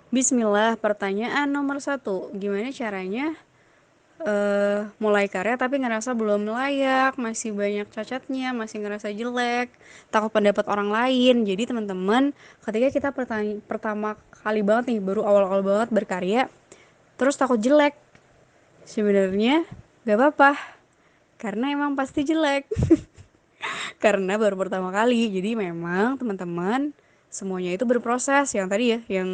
Bismillah, pertanyaan nomor satu. Gimana caranya mulai karya tapi ngerasa belum layak, masih banyak cacatnya, masih ngerasa jelek, takut pendapat orang lain. Jadi teman-teman, ketika kita pertama kali banget nih, baru awal-awal banget berkarya, terus takut jelek, sebenarnya gak apa-apa, karena emang pasti jelek. Karena baru pertama kali, jadi memang teman-teman semuanya itu berproses. Yang tadi ya, yang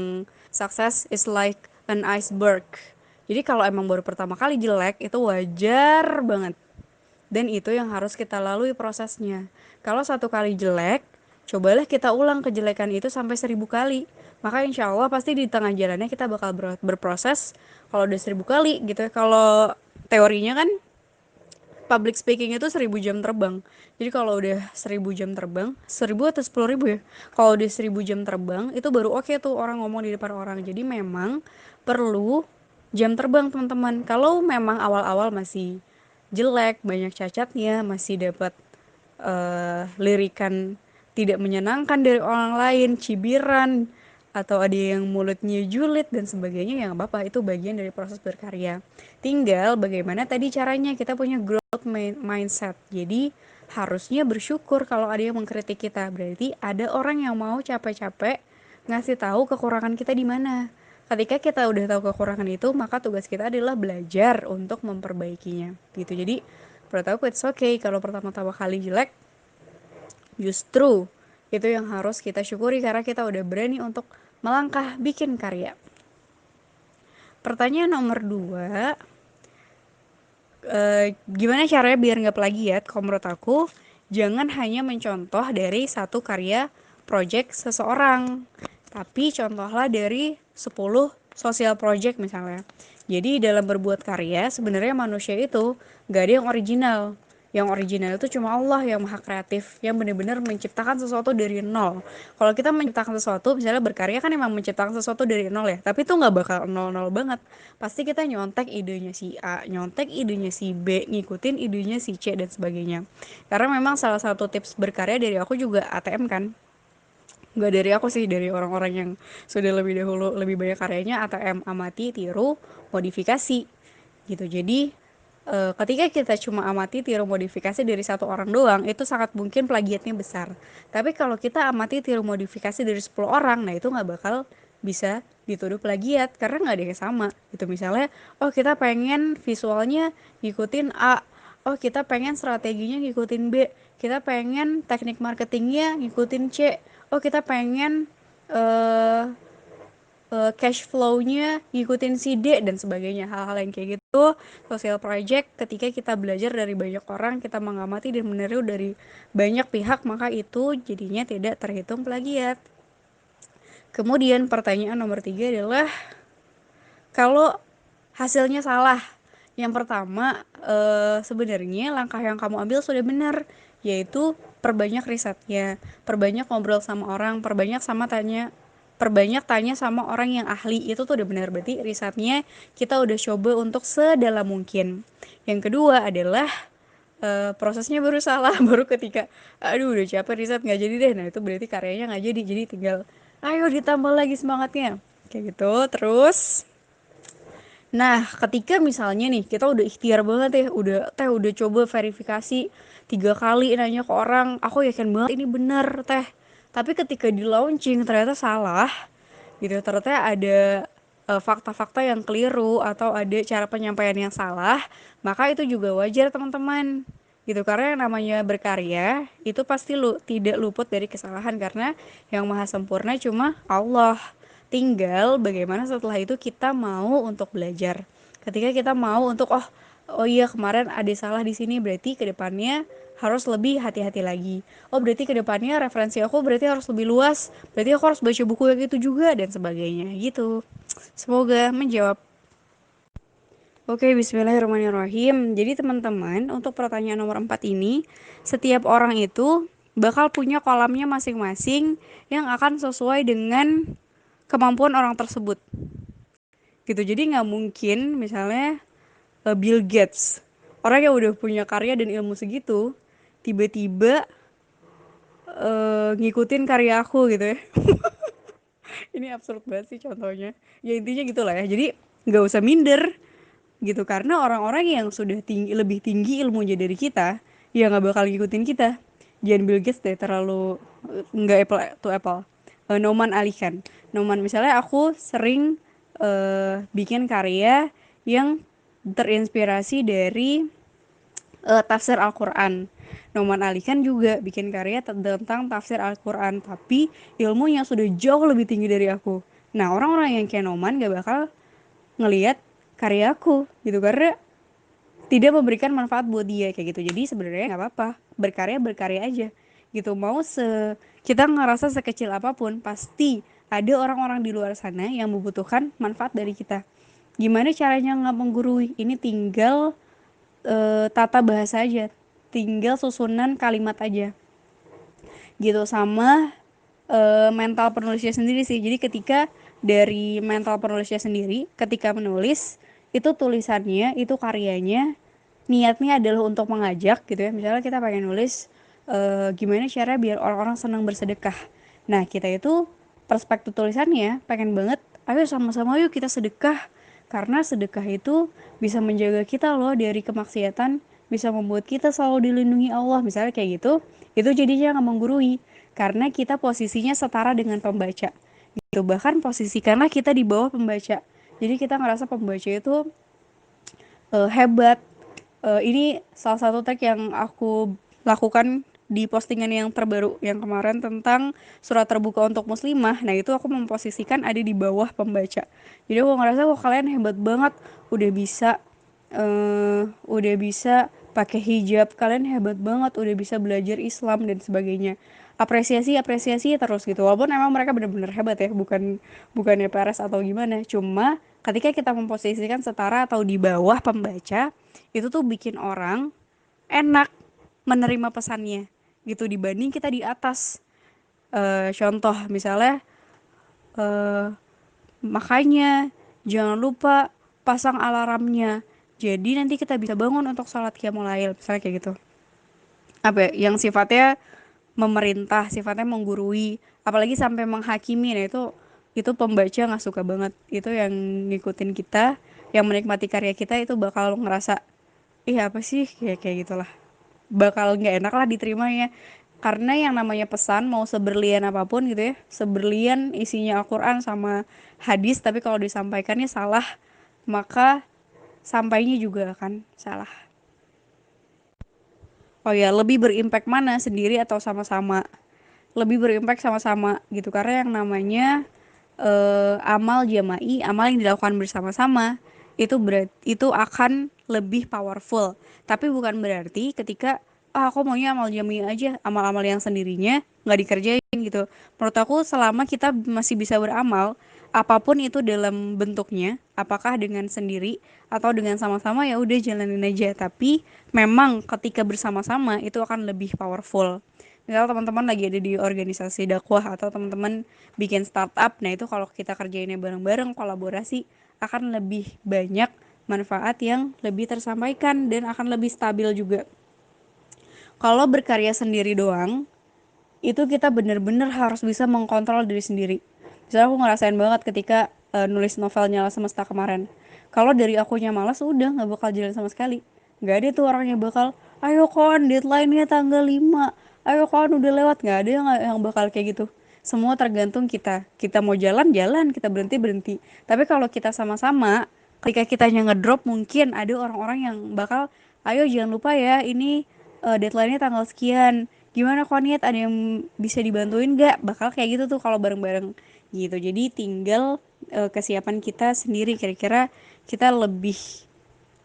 success is like an iceberg. Jadi kalau emang baru pertama kali jelek itu wajar banget, dan itu yang harus kita lalui prosesnya. Kalau satu kali jelek, cobalah kita ulang kejelekan itu sampai 1000 kali. Maka insya Allah pasti di tengah jalannya kita bakal berproses. Kalau udah 1000 kali gitu ya, kalau teorinya kan public speaking itu 1000 jam terbang. Jadi kalau udah 1000 jam terbang, 1000 atau 10.000 ya. Kalau udah 1000 jam terbang, itu baru oke tuh orang ngomong di depan orang. Jadi memang perlu jam terbang teman-teman. Kalau memang awal-awal masih jelek, banyak cacatnya, masih dapat lirikan tidak menyenangkan dari orang lain, cibiran, atau ada yang mulutnya julid dan sebagainya, yang apa itu bagian dari proses berkarya. Tinggal bagaimana tadi caranya kita punya growth mindset. Jadi harusnya bersyukur kalau ada yang mengkritik kita. Berarti ada orang yang mau capek-capek ngasih tahu kekurangan kita di mana. Ketika kita udah tahu kekurangan itu, maka tugas kita adalah belajar untuk memperbaikinya. Gitu. Jadi menurut aku it's okay kalau pertama-tama kali jelek, justru itu yang harus kita syukuri karena kita udah berani untuk melangkah bikin karya. Pertanyaan nomor 2, gimana caranya biar nggak plagiat? Kalau menurut aku, jangan hanya mencontoh dari satu karya project seseorang, tapi contohlah dari 10 sosial project misalnya. Jadi dalam berbuat karya, sebenarnya manusia itu nggak ada yang original. Yang original itu cuma Allah yang maha kreatif, yang benar-benar menciptakan sesuatu dari nol. Kalau kita menciptakan sesuatu, misalnya berkarya kan emang menciptakan sesuatu dari nol ya, tapi itu nggak bakal nol-nol banget. Pasti kita nyontek idenya si A, nyontek idenya si B, ngikutin idenya si C, dan sebagainya. Karena memang salah satu tips berkarya dari aku juga ATM kan. Nggak dari aku sih, dari orang-orang yang sudah lebih dahulu lebih banyak karyanya. ATM, amati, tiru, modifikasi gitu. Jadi ketika kita cuma amati, tiru, modifikasi dari satu orang doang, itu sangat mungkin plagiatnya besar. Tapi kalau kita amati, tiru, modifikasi dari 10 orang, nah itu nggak bakal bisa dituduh plagiat karena nggak ada yang sama gitu. Misalnya, oh kita pengen visualnya ngikutin A, oh kita pengen strateginya ngikutin B, kita pengen teknik marketingnya ngikutin C, oh kita pengen eh cash flow-nya ngikutin si D, dan sebagainya. Hal-hal yang kayak gitu, social project, ketika kita belajar dari banyak orang, kita mengamati dan meniru dari banyak pihak, maka itu jadinya tidak terhitung plagiat. Kemudian pertanyaan nomor 3 adalah, kalau hasilnya salah, yang pertama sebenarnya langkah yang kamu ambil sudah benar, yaitu perbanyak risetnya, perbanyak ngobrol sama orang, perbanyak tanya sama orang yang ahli. Itu tuh udah benar, berarti risetnya kita udah coba untuk sedalam mungkin. Yang kedua adalah prosesnya baru salah baru ketika aduh udah capek riset nggak jadi deh, nah itu berarti karyanya nggak jadi. Jadi tinggal ayo ditambah lagi semangatnya kayak gitu terus. Nah, ketika misalnya nih kita udah ikhtiar banget ya, udah coba verifikasi 3 kali nanya ke orang, aku yakin banget ini bener teh. Tapi ketika di launching ternyata salah, gitu. Ternyata ada fakta-fakta yang keliru atau ada cara penyampaian yang salah, maka itu juga wajar teman-teman. Gitu, karena yang namanya berkarya itu pasti tidak luput dari kesalahan karena yang maha sempurna cuma Allah. Tinggal bagaimana setelah itu kita mau untuk belajar. Ketika kita mau untuk oh iya kemarin ada salah di sini, berarti kedepannya harus lebih hati-hati lagi. Oh berarti kedepannya referensi aku berarti harus lebih luas. Berarti aku harus baca buku yang itu juga dan sebagainya gitu. Semoga menjawab. Oke, bismillahirrahmanirrahim. Jadi teman-teman, untuk pertanyaan nomor 4 ini, setiap orang itu bakal punya kolamnya masing-masing yang akan sesuai dengan kemampuan orang tersebut. Gitu, jadi nggak mungkin misalnya Bill Gates, orang yang udah punya karya dan ilmu segitu, tiba-tiba ngikutin karya aku gitu ya. Ini absurd banget sih contohnya. Ya intinya gitulah ya. Jadi nggak usah minder gitu, karena orang-orang yang sudah tinggi, lebih tinggi ilmunya dari kita, ya nggak bakal ngikutin kita. Jangan Bill Gates deh, terlalu nggak apple to apple. Noman alihkan. Noman misalnya aku sering bikin karya yang terinspirasi dari tafsir Al-Quran. Noman Ali kan juga bikin karya tentang tafsir Al-Quran, tapi ilmunya sudah jauh lebih tinggi dari aku. Nah, orang-orang yang kayak Noman gak bakal ngelihat karyaku gitu, karena tidak memberikan manfaat buat dia kayak gitu. Jadi sebenarnya nggak apa-apa, berkarya berkarya aja gitu. Mau kita ngerasa sekecil apapun, pasti ada orang-orang di luar sana yang membutuhkan manfaat dari kita. Gimana caranya nggak menggurui? Ini tinggal tata bahasa aja, tinggal susunan kalimat aja gitu. Sama mental penulisnya sendiri sih. Jadi ketika dari mental penulisnya sendiri, ketika menulis itu tulisannya, itu karyanya, niatnya adalah untuk mengajak gitu ya. Misalnya kita pengen nulis gimana cara biar orang-orang senang bersedekah. Nah, kita itu perspektif tulisannya pengen banget, ayo sama-sama yuk kita sedekah. Karena sedekah itu bisa menjaga kita loh dari kemaksiatan, bisa membuat kita selalu dilindungi Allah, misalnya kayak gitu. Itu jadinya nggak menggurui, karena kita posisinya setara dengan pembaca gitu. Bahkan posisikanlah kita di bawah pembaca, jadi kita ngerasa pembaca itu hebat. Ini salah satu tag yang aku lakukan di postingan yang terbaru yang kemarin tentang surat terbuka untuk muslimah. Nah, itu aku memposisikan ada di bawah pembaca. Jadi aku ngerasa kok kalian hebat banget, udah bisa udah bisa pakai hijab, kalian hebat banget udah bisa belajar Islam dan sebagainya. Apresiasi apresiasi terus gitu, walaupun emang mereka benar-benar hebat ya, bukannya peres atau gimana. Cuma ketika kita memposisikan setara atau di bawah pembaca, itu tuh bikin orang enak menerima pesannya gitu, dibanding kita di atas. Contoh misalnya, eh, makanya jangan lupa pasang alarmnya, jadi nanti kita bisa bangun untuk sholat qiyamul lail, misalnya kayak gitu. Apa ya, yang sifatnya memerintah, sifatnya menggurui, apalagi sampai menghakimi. Nah, itu pembaca nggak suka banget. Itu yang ngikutin kita, yang menikmati karya kita itu bakal ngerasa, ih apa sih, kayak kayak gitulah, bakal nggak enak lah diterimanya. Karena yang namanya pesan mau seberlian apapun gitu ya, seberlian isinya Al-Quran sama hadis, tapi kalau disampaikannya salah, maka sampainya juga akan salah. Oh ya, lebih berimpact mana, sendiri atau sama-sama? Lebih berimpact sama-sama gitu, karena yang namanya amal jama'i, amal yang dilakukan bersama-sama, itu akan lebih powerful. Tapi bukan berarti ketika aku maunya amal jama'i aja, amal-amal yang sendirinya nggak dikerjain gitu. Menurut aku selama kita masih bisa beramal apapun itu dalam bentuknya, apakah dengan sendiri atau dengan sama-sama, ya udah jalanin aja. Tapi memang ketika bersama-sama itu akan lebih powerful. Misal teman-teman lagi ada di organisasi dakwah atau teman-teman bikin startup, nah itu kalau kita kerjainnya bareng-bareng, kolaborasi, akan lebih banyak manfaat yang lebih tersampaikan dan akan lebih stabil juga. Kalau berkarya sendiri doang, itu kita bener-bener harus bisa mengkontrol diri sendiri. Misalnya aku ngerasain banget ketika nulis novel Nyala Semesta kemarin. Kalau dari akunya malas, udah nggak bakal jalan sama sekali. Nggak ada tuh orang yang bakal, ayo kon deadline-nya tanggal 5, ayo kon udah lewat. Nggak ada yang bakal kayak gitu. Semua tergantung kita. Kita mau jalan, jalan. Kita berhenti, berhenti. Tapi kalau kita sama-sama, ketika kitanya ngedrop, mungkin ada orang-orang yang bakal, ayo jangan lupa ya, ini deadline-nya tanggal sekian, gimana kok niat, ada yang bisa dibantuin gak, bakal kayak gitu tuh kalau bareng-bareng gitu. Jadi tinggal kesiapan kita sendiri, kira-kira kita lebih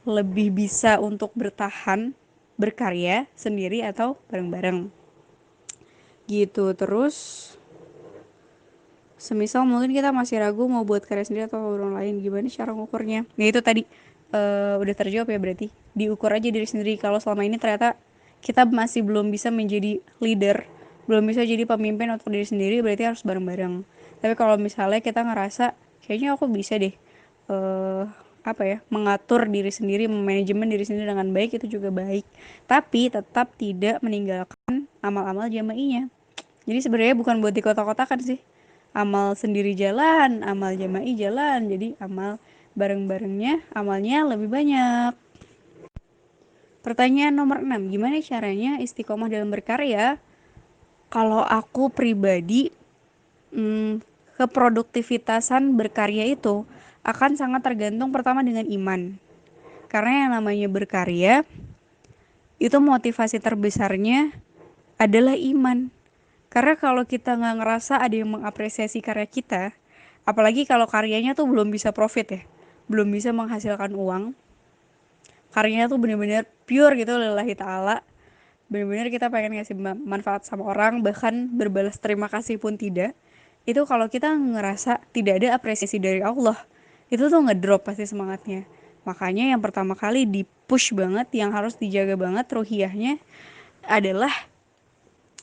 lebih bisa untuk bertahan berkarya sendiri atau bareng-bareng gitu. Terus semisal mungkin kita masih ragu mau buat karya sendiri atau orang lain, gimana cara ngukurnya? Ya itu tadi udah terjawab ya, berarti diukur aja diri sendiri. Kalau selama ini ternyata kita masih belum bisa menjadi leader, belum bisa jadi pemimpin untuk diri sendiri, berarti harus bareng-bareng. Tapi kalau misalnya kita ngerasa kayaknya aku bisa deh apa ya, mengatur diri sendiri, memanajemen diri sendiri dengan baik, itu juga baik. Tapi tetap tidak meninggalkan amal-amal jama'inya. Jadi sebenarnya bukan buat dikotak-kotakan sih, Amal sendiri jalan, amal jama'i jalan, jadi amal bareng-barengnya amalnya lebih banyak. Pertanyaan nomor 6, gimana caranya istiqomah dalam berkarya? Kalau aku pribadi, keproduktivitasan berkarya itu akan sangat tergantung pertama dengan iman. Karena yang namanya berkarya, itu motivasi terbesarnya adalah iman. Karena kalau kita nggak ngerasa ada yang mengapresiasi karya kita, apalagi kalau karyanya tuh belum bisa profit ya, belum bisa menghasilkan uang, karyanya tuh bener-bener pure gitu lillahi ta'ala, bener-bener kita pengen ngasih manfaat sama orang, bahkan berbalas terima kasih pun tidak, itu kalau kita ngerasa tidak ada apresiasi dari Allah, itu tuh ngedrop pasti semangatnya. Makanya yang pertama kali di push banget, yang harus dijaga banget ruhiyahnya adalah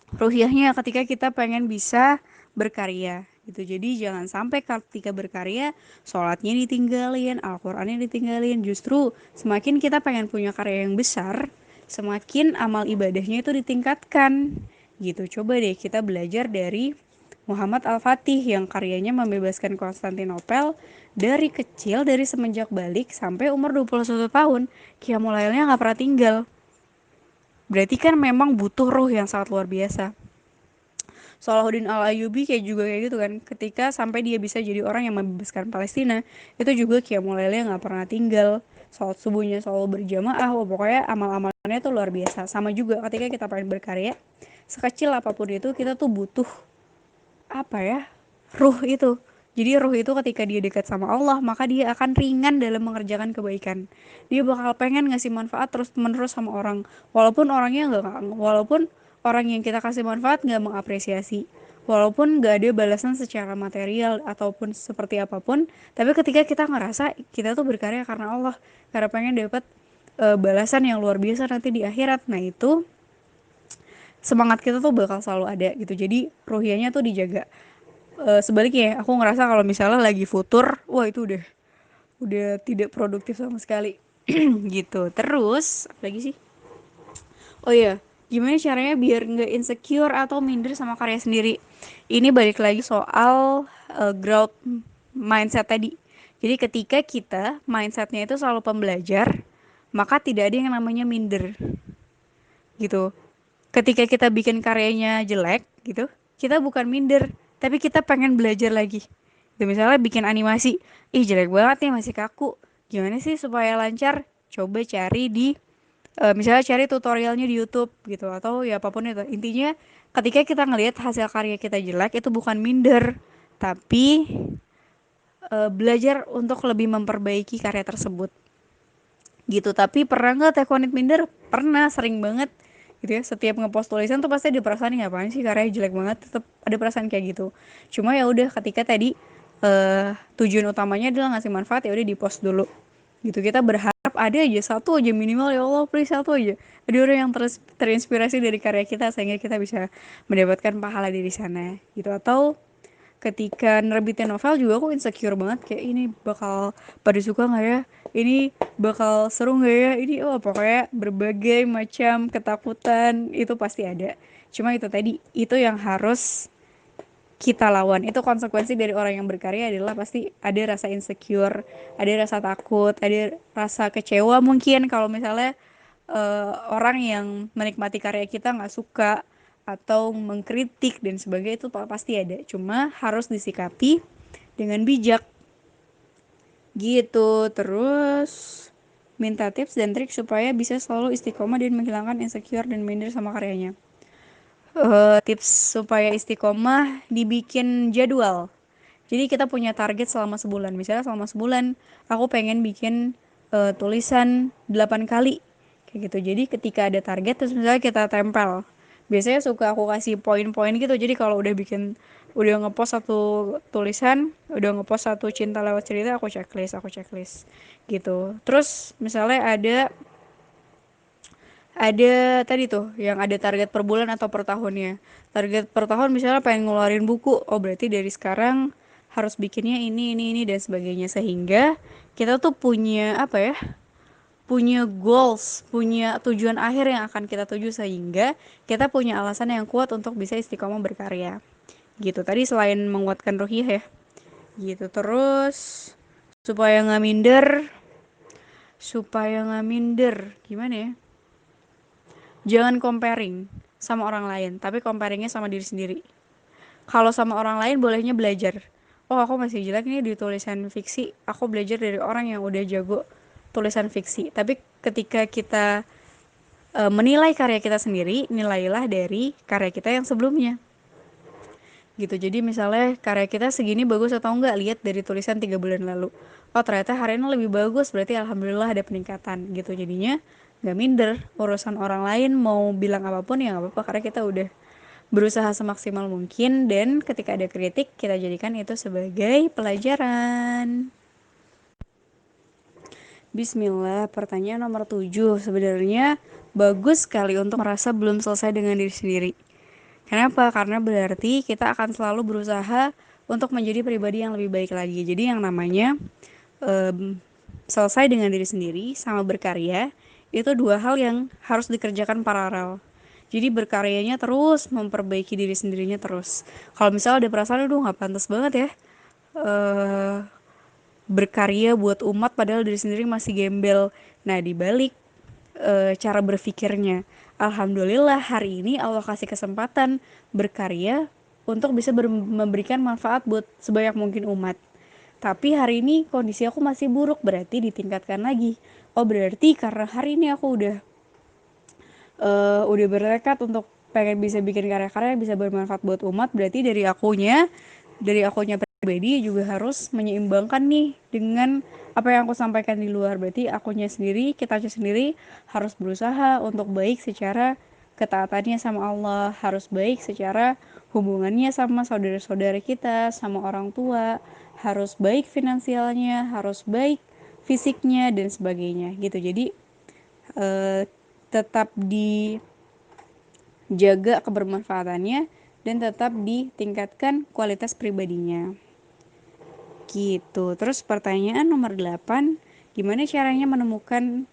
ruhiyahnya ketika kita pengen bisa berkarya gitu. Jadi jangan sampai ketika berkarya sholatnya ditinggalin, Al-Qur'annya ditinggalin. Justru semakin kita pengen punya karya yang besar, semakin amal ibadahnya itu ditingkatkan gitu. Coba deh kita belajar dari Muhammad Al-Fatih yang karyanya membebaskan Konstantinopel dari kecil, dari semenjak balik sampai umur 21 tahun. Qiyamul Lailnya nggak pernah tinggal. Berarti kan memang butuh ruh yang sangat luar biasa. Salahuddin Al-Ayyubi kayak juga kayak gitu kan, ketika sampai dia bisa jadi orang yang membebaskan Palestina, itu juga Qiyamul Lailnya nggak pernah tinggal, sholat subuhnya selalu berjamaah, pokoknya amal-amalnya tuh luar biasa. Sama juga ketika kita pengen berkarya, sekecil apapun itu kita tuh butuh apa ya, ruh itu. Jadi ruh itu ketika dia dekat sama Allah, maka dia akan ringan dalam mengerjakan kebaikan. Dia bakal pengen ngasih manfaat terus menerus sama orang, walaupun orangnya nggak, walaupun orang yang kita kasih manfaat nggak mengapresiasi, walaupun nggak ada balasan secara material ataupun seperti apapun. Tapi ketika kita ngerasa kita tuh berkarya karena Allah, karena pengen dapat balasan yang luar biasa nanti di akhirat, nah itu semangat kita tuh bakal selalu ada gitu. Jadi ruhiyahnya tuh dijaga. Sebaliknya aku ngerasa kalau misalnya lagi futur, wah itu udah tidak produktif sama sekali gitu. Terus apa lagi sih, oh iya, gimana caranya biar nggak insecure atau minder sama karya sendiri? Ini balik lagi soal growth mindset tadi. Jadi ketika kita mindsetnya itu selalu pembelajar, maka tidak ada yang namanya minder gitu. Ketika kita bikin karyanya jelek gitu, kita bukan minder, tapi kita pengen belajar lagi. Gitu, misalnya bikin animasi, ih jelek banget nih, masih kaku. Gimana sih supaya lancar? Coba cari di misalnya cari tutorialnya di YouTube gitu, atau ya apapun itu. Intinya ketika kita ngelihat hasil karya kita jelek, itu bukan minder, tapi belajar untuk lebih memperbaiki karya tersebut gitu. Tapi pernah nggak Tekonit minder? Pernah, sering banget gitu ya. Setiap ngepost tulisan tuh pasti ada perasaan, ngapain sih karyanya jelek banget, tetap ada perasaan kayak gitu. Cuma ya udah, ketika tadi tujuan utamanya adalah ngasih manfaat, ya udah di post dulu gitu. Kita berharap ada aja satu aja minimal, ya Allah please satu aja ada orang yang terinspirasi dari karya kita, sehingga kita bisa mendapatkan pahala dari sana gitu. Atau ketika nerbitin novel juga aku insecure banget, kayak ini bakal pada suka nggak ya, ini bakal seru nggak ya, ini pokoknya berbagai macam ketakutan itu pasti ada. Cuma itu tadi, itu yang harus kita lawan, itu konsekuensi dari orang yang berkarya adalah pasti ada rasa insecure, ada rasa takut, ada rasa kecewa mungkin kalau misalnya orang yang menikmati karya kita nggak suka atau mengkritik dan sebagainya, itu pasti ada. Cuma harus disikapi dengan bijak gitu. Terus minta tips dan trik supaya bisa selalu istiqomah dan menghilangkan insecure dan minder sama karyanya. Tips supaya istiqomah, dibikin jadwal. Jadi kita punya target selama sebulan. Misalnya selama sebulan aku pengen bikin tulisan 8 kali kayak gitu. Jadi ketika ada target, terus misalnya kita tempel. Biasanya suka aku kasih poin-poin gitu. Jadi kalau udah ngepost satu tulisan, udah ngepost satu cinta lewat cerita, aku checklist gitu. Terus misalnya ada tadi tuh yang ada target per bulan atau per tahunnya. Target per tahun misalnya pengen ngeluarin buku, oh berarti dari sekarang harus bikinnya ini dan sebagainya, sehingga kita tuh punya apa ya, punya goals, punya tujuan akhir yang akan kita tuju, sehingga kita punya alasan yang kuat untuk bisa istiqomah berkarya gitu. Tadi selain menguatkan ruhiyah ya, gitu. Terus supaya nggak minder, gimana ya? Jangan comparing sama orang lain, tapi comparingnya sama diri sendiri. Kalau sama orang lain bolehnya belajar. Oh, aku masih jelek nih di tulisan fiksi. Aku belajar dari orang yang udah jago tulisan fiksi. Tapi ketika kita menilai karya kita sendiri, nilailah dari karya kita yang sebelumnya. Gitu. Jadi misalnya karya kita segini bagus atau enggak, lihat dari tulisan 3 bulan lalu. Oh, ternyata hari ini lebih bagus, berarti alhamdulillah ada peningkatan gitu. Jadinya nggak minder, urusan orang lain mau bilang apapun ya nggak apa-apa, karena kita udah berusaha semaksimal mungkin, dan ketika ada kritik kita jadikan itu sebagai pelajaran. Bismillah, pertanyaan nomor 7. Sebenarnya bagus sekali untuk merasa belum selesai dengan diri sendiri. Kenapa? Karena berarti kita akan selalu berusaha untuk menjadi pribadi yang lebih baik lagi. Jadi yang namanya selesai dengan diri sendiri sama berkarya itu dua hal yang harus dikerjakan paralel. Jadi berkaryanya terus, memperbaiki diri sendirinya terus. Kalau misalnya ada perasaan, aduh nggak pantas banget ya eh berkarya buat umat padahal diri sendiri masih gembel. Nah, dibalik cara berpikirnya, alhamdulillah hari ini Allah kasih kesempatan berkarya untuk bisa memberikan manfaat buat sebanyak mungkin umat. Tapi hari ini kondisi aku masih buruk, berarti ditingkatkan lagi. Oh, berarti karena hari ini aku udah bertekad untuk pengen bisa bikin karya-karya yang bisa bermanfaat buat umat, berarti dari akunya pribadi juga harus menyeimbangkan nih dengan apa yang aku sampaikan di luar. Berarti akunya sendiri, kitanya sendiri harus berusaha untuk baik secara ketaatannya sama Allah, harus baik secara hubungannya sama saudara-saudara kita, sama orang tua, harus baik finansialnya, harus baik fisiknya dan sebagainya gitu. Jadi eh, tetap dijaga kebermanfaatannya dan tetap ditingkatkan kualitas pribadinya. Gitu. Terus pertanyaan nomor 8, gimana caranya menemukan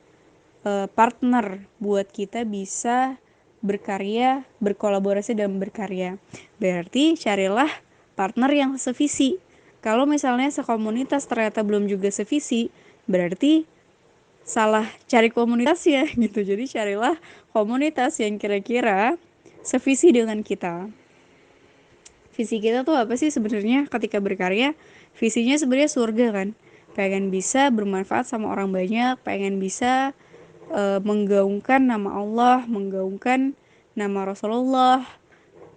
partner buat kita bisa berkarya, berkolaborasi dalam berkarya? Berarti carilah partner yang sevisi. Kalau misalnya sekomunitas ternyata belum juga sevisi, berarti salah cari komunitas ya gitu. Jadi carilah komunitas yang kira-kira sevisi dengan kita. Visi kita tuh apa sih sebenarnya ketika berkarya? Visinya sebenarnya surga kan. Pengen bisa bermanfaat sama orang banyak, pengen bisa menggaungkan nama Allah, menggaungkan nama Rasulullah,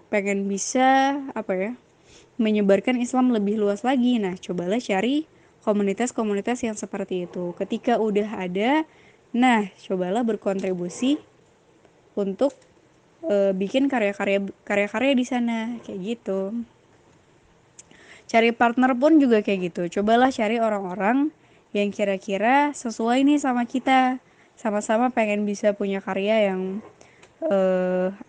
pengen bisa apa ya? Menyebarkan Islam lebih luas lagi. Nah, cobalah cari komunitas-komunitas yang seperti itu. Ketika udah ada, nah, cobalah berkontribusi untuk bikin karya-karya di sana kayak gitu. Cari partner pun juga kayak gitu. Cobalah cari orang-orang yang kira-kira sesuai nih sama kita. Sama-sama pengen bisa punya karya yang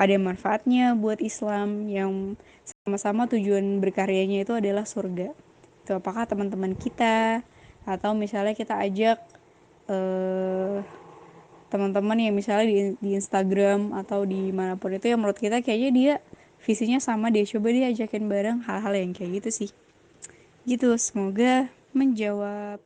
ada manfaatnya buat Islam, yang sama-sama tujuan berkaryanya itu adalah surga. Itu apakah teman-teman kita, atau misalnya kita ajak eh, teman-teman yang misalnya di Instagram atau di manapun itu yang menurut kita kayaknya dia visinya sama, dia coba dia ajakin bareng, hal-hal yang kayak gitu sih. Gitu, semoga menjawab.